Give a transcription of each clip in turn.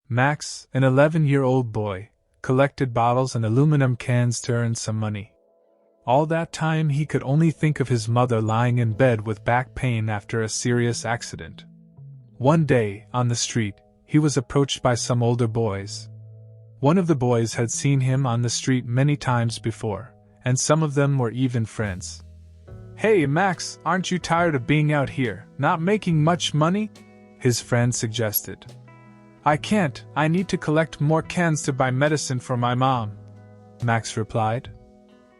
Max, an 11-year-old boy, collected bottles and aluminum cans to earn some money. All that time he could only think of his mother lying in bed with back pain after a serious accident. One day, on the street, he was approached by some older boys. One of the boys had seen him on the street many times before, and some of them were even friends. "Hey, Max, aren't you tired of being out here, not making much money?" his friend suggested. "I can't, I need to collect more cans to buy medicine for my mom," Max replied.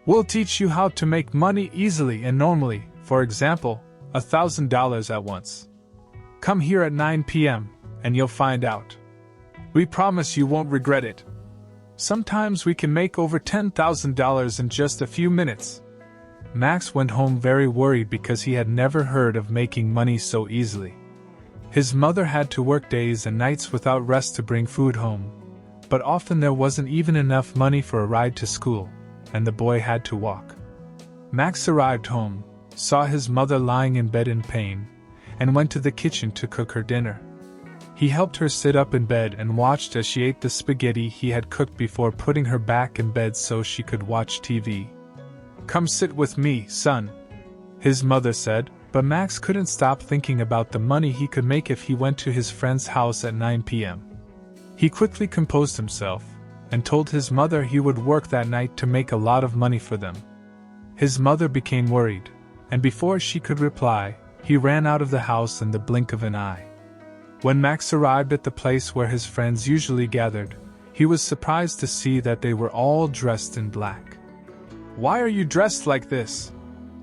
"We'll teach you how to make money easily and normally, for example, $1,000 at once. Come here at 9 p.m., and you'll find out. We promise you won't regret it. Sometimes we can make over $10,000 in just a few minutes." Max went home very worried because he had never heard of making money so easily. His mother had to work days and nights without rest to bring food home, but often there wasn't even enough money for a ride to school, and the boy had to walk. Max arrived home, saw his mother lying in bed in pain, and went to the kitchen to cook her dinner. He helped her sit up in bed and watched as she ate the spaghetti he had cooked before putting her back in bed so she could watch TV. "Come sit with me, son," his mother said, but Max couldn't stop thinking about the money he could make if he went to his friend's house at 9 p.m. He quickly composed himself, and told his mother he would work that night to make a lot of money for them. His mother became worried, and before she could reply, he ran out of the house in the blink of an eye. When Max arrived at the place where his friends usually gathered, he was surprised to see that they were all dressed in black. "Why are you dressed like this?"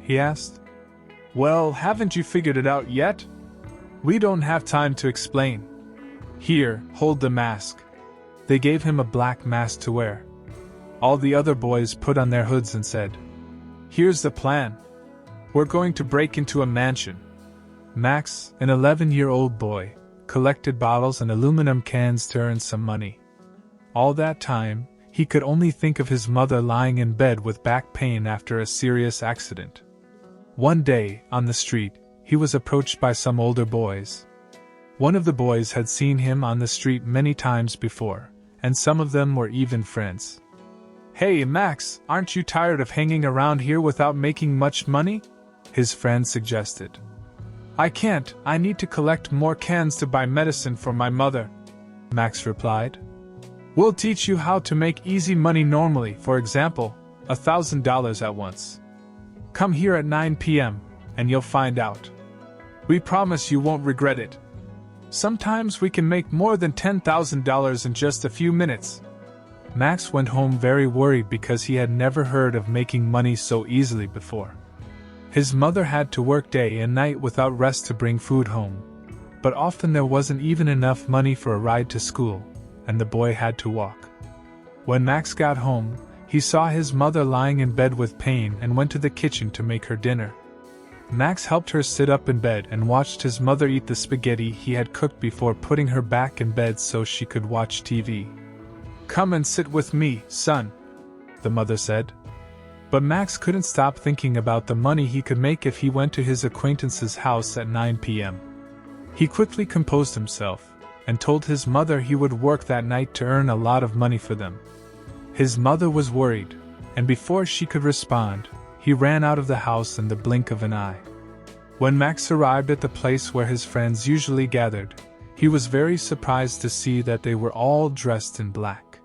he asked. "Well, haven't you figured it out yet? We don't have time to explain. Here, hold the mask." They gave him a black mask to wear. All the other boys put on their hoods and said, "Here's the plan. We're going to break into a mansion." Max, an 11-year-old boy, collected bottles and aluminum cans to earn some money. All that time, he could only think of his mother lying in bed with back pain after a serious accident. One day, on the street, he was approached by some older boys. One of the boys had seen him on the street many times before, and some of them were even friends. "Hey, Max, aren't you tired of hanging around here without making much money?" his friend suggested. "I can't, I need to collect more cans to buy medicine for my mother," Max replied. "We'll teach you how to make easy money normally, for example, $1,000 at once. Come here at 9 p.m., and you'll find out. We promise you won't regret it. Sometimes we can make more than $10,000 in just a few minutes." Max went home very worried because he had never heard of making money so easily before. His mother had to work day and night without rest to bring food home, but often there wasn't even enough money for a ride to school, and the boy had to walk. When Max got home, he saw his mother lying in bed with pain and went to the kitchen to make her dinner. Max helped her sit up in bed and watched his mother eat the spaghetti he had cooked before putting her back in bed so she could watch TV. "Come and sit with me, son," the mother said. But Max couldn't stop thinking about the money he could make if he went to his acquaintance's house at 9 p.m. He quickly composed himself, and told his mother he would work that night to earn a lot of money for them. His mother was worried, and before she could respond, he ran out of the house in the blink of an eye. When Max arrived at the place where his friends usually gathered, he was very surprised to see that they were all dressed in black.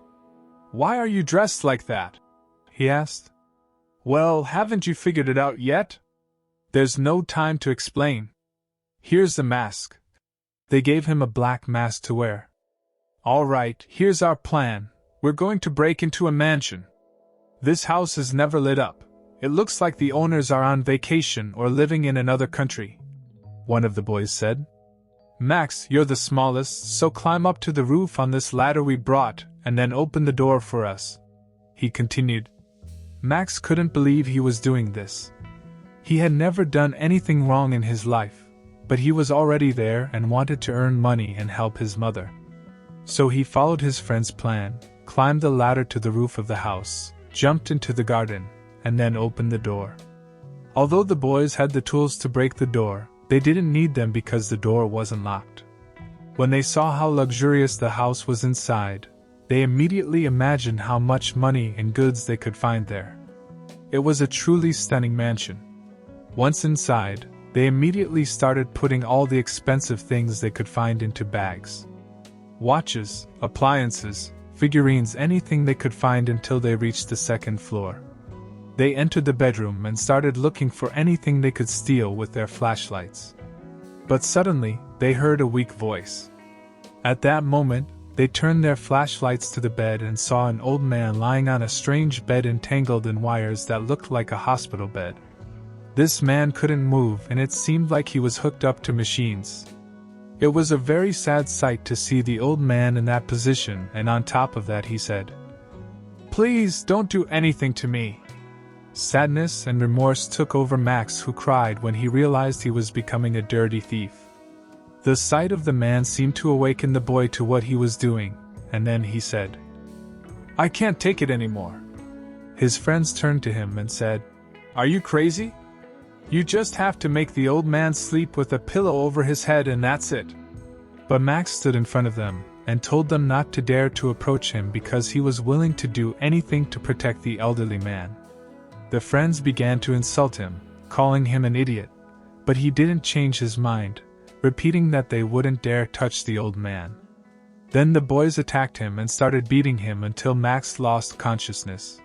"Why are you dressed like that?" he asked. "Well, haven't you figured it out yet? There's no time to explain. Here's the mask." They gave him a black mask to wear. "All right, here's our plan. We're going to break into a mansion. This house is never lit up. It looks like the owners are on vacation or living in another country," one of the boys said. "Max, you're the smallest, so climb up to the roof on this ladder we brought, and then open the door for us," he continued. Max couldn't believe he was doing this. He had never done anything wrong in his life, but he was already there and wanted to earn money and help his mother. So he followed his friend's plan, climbed the ladder to the roof of the house, jumped into the garden, and then opened the door. Although the boys had the tools to break the door, they didn't need them because the door wasn't locked. When they saw how luxurious the house was inside, they immediately imagined how much money and goods they could find there. It was a truly stunning mansion. Once inside, they immediately started putting all the expensive things they could find into bags. Watches, appliances, figurines, anything they could find until they reached the second floor. They entered the bedroom and started looking for anything they could steal with their flashlights. But suddenly, they heard a weak voice. At that moment, they turned their flashlights to the bed and saw an old man lying on a strange bed entangled in wires that looked like a hospital bed. This man couldn't move and it seemed like he was hooked up to machines. It was a very sad sight to see the old man in that position, and on top of that he said, "Please don't do anything to me." Sadness and remorse took over Max, who cried when he realized he was becoming a dirty thief. The sight of the man seemed to awaken the boy to what he was doing, and then he said, "I can't take it anymore." His friends turned to him and said, "Are you crazy? You just have to make the old man sleep with a pillow over his head and that's it." But Max stood in front of them and told them not to dare to approach him because he was willing to do anything to protect the elderly man. The friends began to insult him, calling him an idiot, but he didn't change his mind, repeating that they wouldn't dare touch the old man. Then the boys attacked him and started beating him until Max lost consciousness.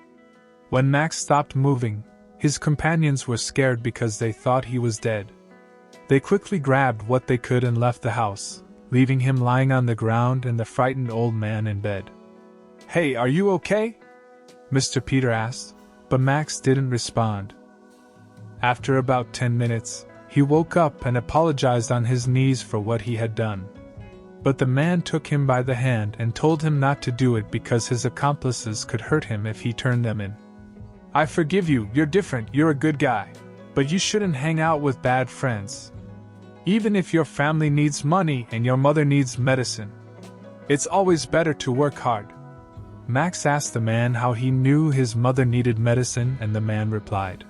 When Max stopped moving, his companions were scared because they thought he was dead. They quickly grabbed what they could and left the house, leaving him lying on the ground and the frightened old man in bed. "Hey, are you okay?" Mr. Peter asked, but Max didn't respond. After about 10 minutes, he woke up and apologized on his knees for what he had done. But the man took him by the hand and told him not to do it because his accomplices could hurt him if he turned them in. "I forgive you, you're different, you're a good guy. But you shouldn't hang out with bad friends. Even if your family needs money and your mother needs medicine, it's always better to work hard." Max asked the man how he knew his mother needed medicine, and the man replied,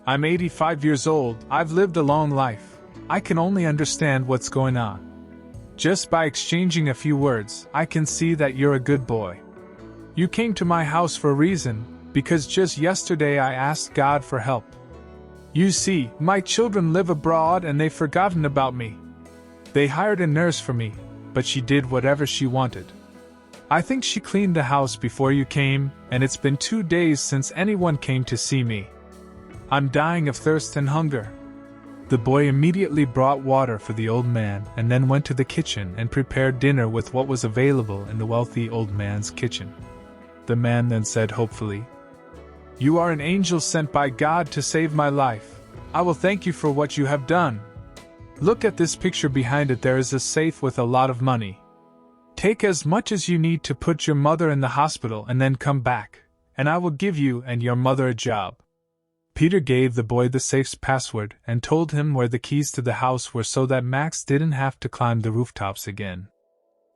"I'm 85 years old, I've lived a long life. I can only understand what's going on. Just by exchanging a few words, I can see that you're a good boy. You came to my house for a reason, because just yesterday I asked God for help. You see, my children live abroad and they've forgotten about me. They hired a nurse for me, but she did whatever she wanted. I think she cleaned the house before you came, and it's been 2 days since anyone came to see me. I'm dying of thirst and hunger." The boy immediately brought water for the old man and then went to the kitchen and prepared dinner with what was available in the wealthy old man's kitchen. The man then said hopefully, "You are an angel sent by God to save my life. I will thank you for what you have done. Look at this picture behind it, there is a safe with a lot of money. Take as much as you need to put your mother in the hospital and then come back, and I will give you and your mother a job." Peter gave the boy the safe's password and told him where the keys to the house were so that Max didn't have to climb the rooftops again.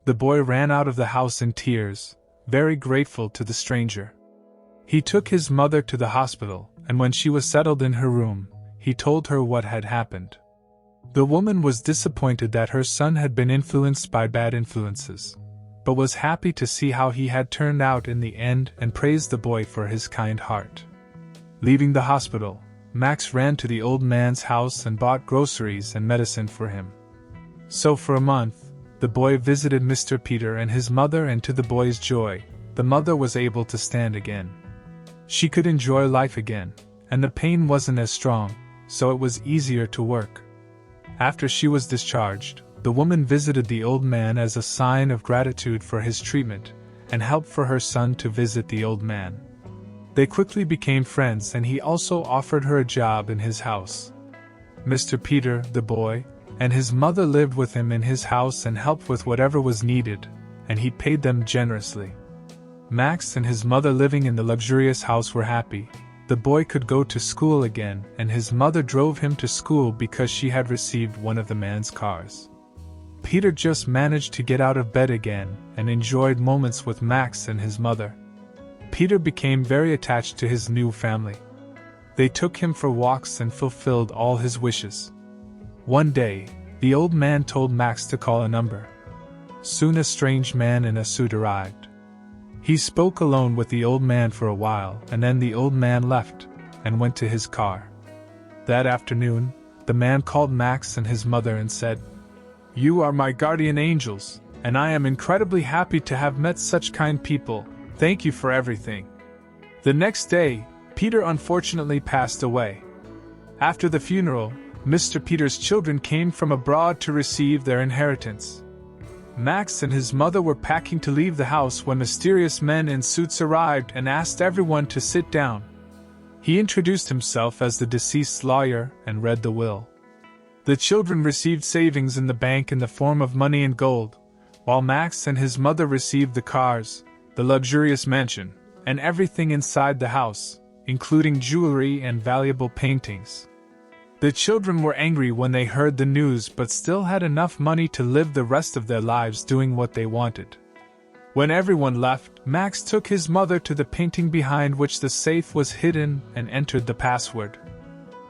The boy ran out of the house in tears, very grateful to the stranger. He took his mother to the hospital, and when she was settled in her room, he told her what had happened. The woman was disappointed that her son had been influenced by bad influences, but was happy to see how he had turned out in the end and praised the boy for his kind heart. Leaving the hospital, Max ran to the old man's house and bought groceries and medicine for him. So for a month, the boy visited Mr. Peter and his mother, and to the boy's joy, the mother was able to stand again. She could enjoy life again, and the pain wasn't as strong, so it was easier to work. After she was discharged, the woman visited the old man as a sign of gratitude for his treatment, and helped for her son to visit the old man. They quickly became friends, and he also offered her a job in his house. Mr. Peter, the boy, and his mother lived with him in his house and helped with whatever was needed, and he paid them generously. Max and his mother living in the luxurious house were happy. The boy could go to school again, and his mother drove him to school because she had received one of the man's cars. Peter just managed to get out of bed again and enjoyed moments with Max and his mother. Peter became very attached to his new family. They took him for walks and fulfilled all his wishes. One day, The old man told Max to call a number. Soon a strange man in a suit arrived. He spoke alone with the old man for a while, and then the old man left and went to his car. That afternoon, the man called Max and his mother and said, "You are my guardian angels, and I am incredibly happy to have met such kind people. Thank you for everything." The next day, Peter unfortunately passed away. After the funeral, Mr. Peter's children came from abroad to receive their inheritance. Max and his mother were packing to leave the house when mysterious men in suits arrived and asked everyone to sit down. He introduced himself as the deceased's lawyer and read the will. The children received savings in the bank in the form of money and gold, while Max and his mother received the cars, the luxurious mansion, and everything inside the house, including jewelry and valuable paintings. The children were angry when they heard the news but still had enough money to live the rest of their lives doing what they wanted. When everyone left, Max took his mother to the painting behind which the safe was hidden and entered the password.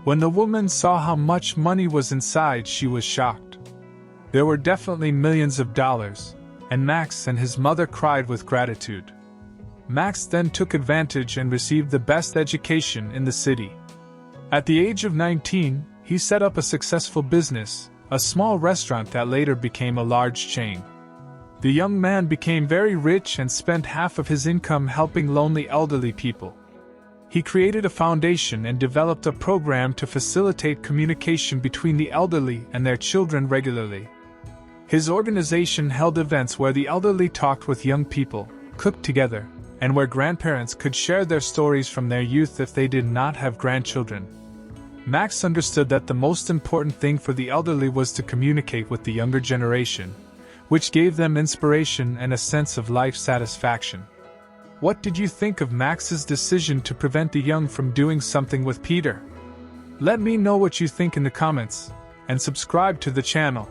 When the woman saw how much money was inside, she was shocked. There were definitely millions of dollars, and Max and his mother cried with gratitude. Max then took advantage and received the best education in the city. At the age of 19, he set up a successful business, a small restaurant that later became a large chain. The young man became very rich and spent half of his income helping lonely elderly people. He created a foundation and developed a program to facilitate communication between the elderly and their children regularly. His organization held events where the elderly talked with young people, cooked together, and where grandparents could share their stories from their youth if they did not have grandchildren. Max understood that the most important thing for the elderly was to communicate with the younger generation, which gave them inspiration and a sense of life satisfaction. What did you think of Max's decision to prevent the young from doing something with Peter? Let me know what you think in the comments, and subscribe to the channel.